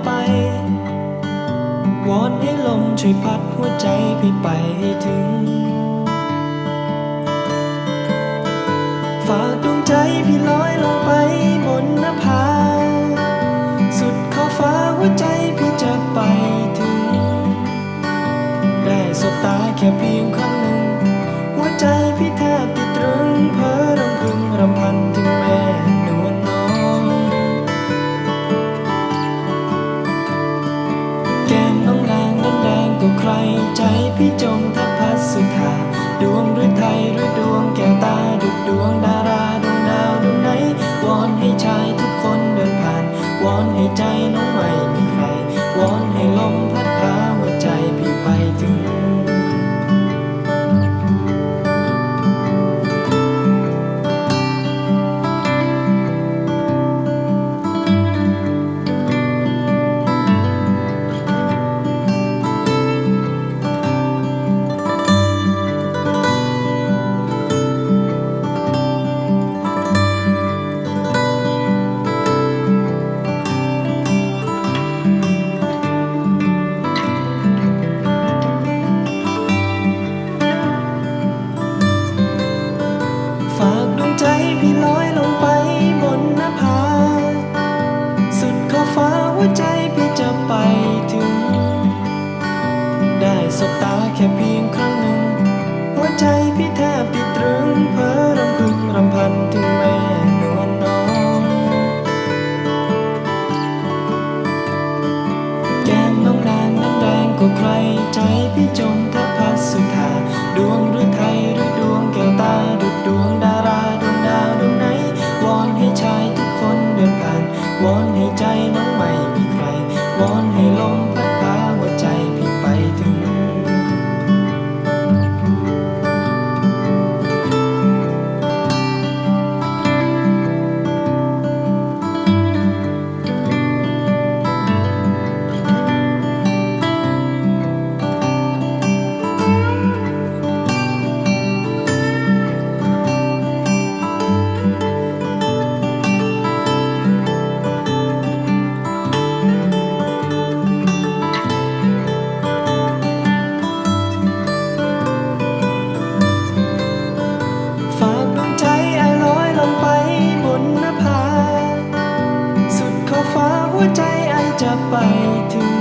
ไปวอนให้ลมช่วยพัดหัวใจพี่ไปให้ถึงฝากดวงใจพี่ลอยลงไปบนนภาสุดขอบฟ้าหัวใจพี่จะไปถึงได้สบตาแค่เพียงครั้งหนึ่งหัวใจพี่แทบติดตรึงเพ้อรำพึงรำพันถึงแม่นวลน้องแก้มน้องนางนั้นแดงกว่าใครใจพี่จมทับพัสสุธาดวงหรือไทยหรือดวงแก้วตาดุจดวงดาราดวงดาวดวงไหนวอนให้ชายทุกคนเดินผ่านวอนให้ใจน้องไม่มีใครวอนให้ลมพัดพาหัวใจพี่ไปถึงฝากดวงใจพี่ลอยลงไปบนนภาสุดขอบฟ้าหัวใจพี่จะไปถึงได้สบตาแค่เพียงครั้งหนึ่งหัวใจพี่แทบติดตรึงเพ้อรำพึงรำพันถึงแม่นวลน้องแก้มน้องนางนั้นแดงกว่าใครใจพี่จมทับพัสสุธาดวงหรือไทยหรือดวงแก้วตาดุจดวงดาราดวงดาวดวงไหนวอนให้ชายทุกคนเดินผ่านวอนให้ใจน้องไม่มีใครวอนให้ลมพัดพาหัวใจพี่ไปถึงฝากดวงใจไอ้ลอยลงไปบนนภาสุดขอบฟ้าหัวใจไอ้จะไปถึง